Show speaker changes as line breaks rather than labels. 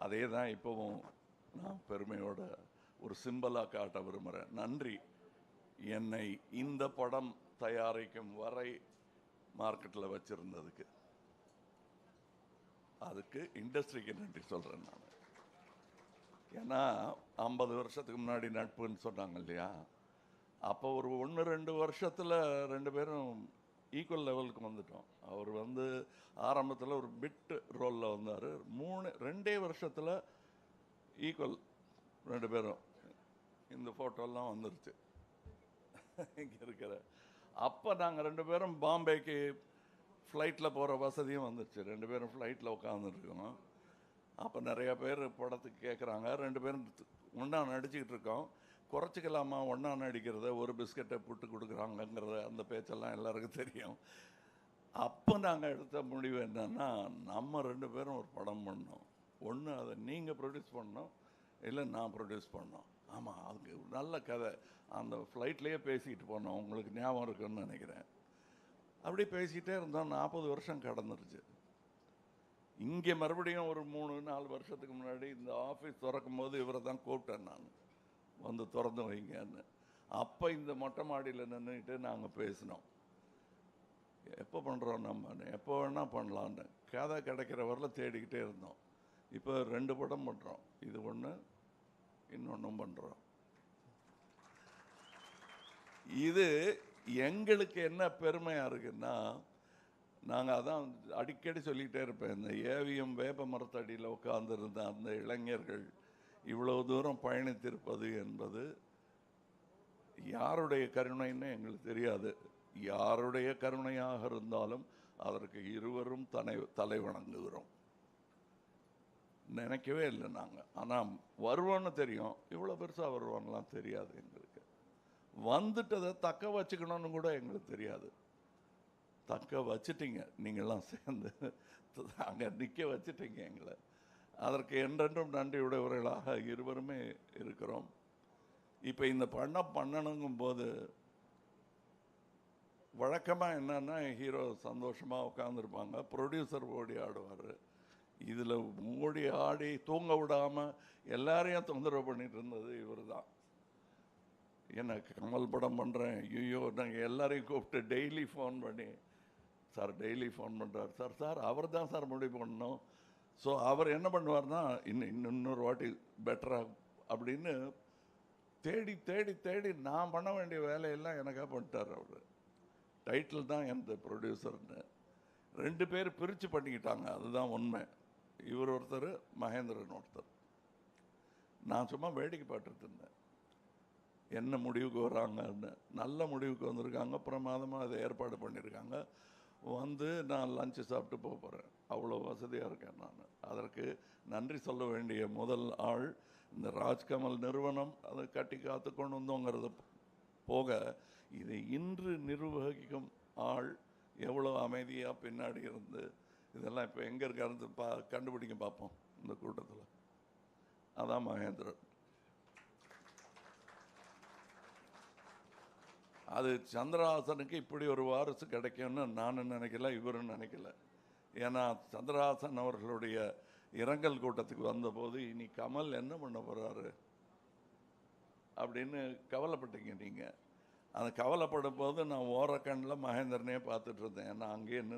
அதே தான் இப்போவும் நான் பெருமையோட ஒரு சிம்பலாக காட்ட விரும்புகிறேன். நன்றி, என்னை இந்த படம் தயாரிக்கும் வரை மார்க்கெட்டில் வச்சுருந்ததுக்கு. அதுக்கு இண்டஸ்ட்ரிக்கு நன்றி சொல்கிறேன் நான். ஏன்னா 50 வருஷத்துக்கு முன்னாடி நட்புன்னு சொன்னாங்க இல்லையா, அப்போ ஒரு 1-2 வருஷத்தில் 2 பேரும் ஈக்குவல் லெவலுக்கு வந்துட்டோம். அவர் ஆரம்பத்தில் ஒரு பிட் ரோலில் வந்தார். 2 வருஷத்தில் ஈக்குவல் 2 பேரும். இந்த ஃபோட்டோலாம் வந்துருச்சு இங்கே இருக்கிற. அப்போ நாங்கள் 2 பேரும் பாம்பேக்கு ஃப்ளைட்டில் போகிற வசதியும் வந்துருச்சு. 2 பேரும் ஃப்ளைட்டில் உட்காந்துருக்கோம். அப்போ நிறையா பேர் படத்துக்கு கேட்குறாங்க. 2 பேரும் ஒன்றா நடிச்சுக்கிட்டு இருக்கோம். குறைச்சிக்கலாமா ஒன்றா நடிக்கிறத, ஒரு பிஸ்கட்டை புட்டு கொடுக்குறாங்கங்கிறத, அந்த பேச்செல்லாம் எல்லாருக்கும் தெரியும். அப்போ நாங்கள் எடுத்த முடிவு என்னன்னா, நம்ம 2 பேரும் ஒரு படம் பண்ணோம். ஒன்று அதை நீங்கள் ப்ரொடியூஸ் பண்ணோம், இல்லை நான் ப்ரொடியூஸ் பண்ணோம். ஆமாம், அதுக்கு நல்ல கதை. அந்த ஃப்ளைட்லேயே பேசிக்கிட்டு போனோம், உங்களுக்கு ஞாபகம் இருக்குன்னு நினைக்கிறேன். அப்படியே பேசிக்கிட்டே இருந்தோம். 40 வருஷம் கடந்துருச்சு. இங்கே மறுபடியும் ஒரு 3-4 வருஷத்துக்கு முன்னாடி இந்த ஆஃபீஸ் திறக்கும் போது இவரை தான் கூப்பிட்டேன் நான், வந்து திறந்து வைங்கன்னு. அப்போ இந்த மொட்டை மாடியில் நின்றுக்கிட்டு நாங்கள் பேசினோம், எப்போ பண்ணுறோம் நம்ம, எப்போ வேணால் பண்ணலான்னு. கதை கிடைக்கிற வரல தேடிக்கிட்டே இருந்தோம். இப்போ 2 படம் பண்ணுறோம். இது ஒன்று, இன்னொன்றும் பண்ணுறோம். இது எங்களுக்கு என்ன பெருமையாக இருக்குன்னா, நாங்கள் அதான் அடிக்கடி சொல்லிக்கிட்டே இருப்பேன், இந்த ஏவிஎம் வேப்ப மரத்தடியில் உட்கார்ந்துருந்த அந்த இளைஞர்கள் இவ்வளோ தூரம் பயணித்திருப்பது என்பது யாருடைய கருணைன்னு எங்களுக்கு தெரியாது. யாருடைய கருணையாக இருந்தாலும் அதற்கு இருவரும் தலை வணங்குகிறோம். நினைக்கவே இல்லை நாங்கள். ஆனால் வருவோன்னு தெரியும், இவ்வளோ பெருசாக வருவான்லாம் தெரியாது எங்களுக்கு. வந்துட்டதை தக்க வச்சுக்கணும்னு கூட எங்களுக்கு தெரியாது. தக்க வச்சுட்டீங்க நீங்கள்லாம் சேர்ந்து, அங்கே நிற்க வச்சுட்டீங்க எங்களை. அதற்கு என்றென்றும் நன்றியுடையவர்களாக இருவருமே இருக்கிறோம். இப்போ இந்த பண்ணணுங்கும் போது வழக்கமாக என்னன்னா, ஹீரோ சந்தோஷமாக உட்காந்துருப்பாங்க, ப்ரொடியூசர் ஓடி ஆடுவார். இதில் ஓடி ஆடி தூங்க விடாமல் எல்லாரையும் தொந்தரவு பண்ணிட்டு இருந்தது இவர் தான். எனக்கு கமல் படம் பண்ணுறேன், ஐயோ, நாங்கள் எல்லாரையும் கூப்பிட்டு டெய்லி ஃபோன் பண்ணி, சார் டெய்லி ஃபோன் பண்ணுறார் சார். சார் அவர் தான் சார் முடிவு பண்ணணும். ஸோ அவர் என்ன பண்ணுவார்னா, இன்னொரு வாட்டி பெட்டராக அப்படின்னு தேடி தேடி தேடி நான் பண்ண வேண்டிய வேலையெல்லாம் எனக்காக பண்ணிட்டார் அவர். டைட்டில் தான் எந்த ப்ரொடியூசர்னு 2 பேர் பிரித்து பண்ணிக்கிட்டாங்க, அதுதான் உண்மை. இவர் ஒருத்தர், மகேந்திரன் ஒருத்தர். நான் சும்மா வேடிக்கை பார்த்துட்டு இருந்தேன், என்ன முடிவுக்கு வராங்கன்னு. நல்ல முடிவுக்கு வந்திருக்காங்க, பிரமாதமாக அதை ஏற்பாடு பண்ணியிருக்காங்க. நான் லஞ்சு சாப்பிட்டு போகிறேன், அவ்வளோ வசதியாக இருக்கேன் நான். அதற்கு நன்றி சொல்ல வேண்டிய முதல் ஆள் இந்த ராஜ்கமல் நிறுவனம். அதை கட்டி காத்து கொண்டு வந்தோங்கிறது போக, இதை இன்று நிர்வகிக்கும் ஆள் எவ்வளோ அமைதியாக பின்னாடி இருந்து இதெல்லாம் இப்போ எங்கே இருக்காரு கண்டுபிடிக்க பார்ப்போம் இந்த கூட்டத்தில். அதான் மகேந்திரன். அது சந்திரஹாசனுக்கு இப்படி ஒரு வாரிசு கிடைக்கும்னு நான் நினைக்கல, இவரும் நினைக்கல. ஏன்னா சந்திரஹாசன் அவர்களுடைய இரங்கல் கூட்டத்துக்கு வந்தபோது, இனி கமல் என்ன பண்ண போகிறாரு அப்படின்னு கவலைப்பட்டீங்க நீங்கள். அந்த கவலைப்படும் போது நான் ஓரக்கண்ணில் மகேந்திரனே பார்த்துட்டு இருந்தேன். ஏன்னா அங்கேயே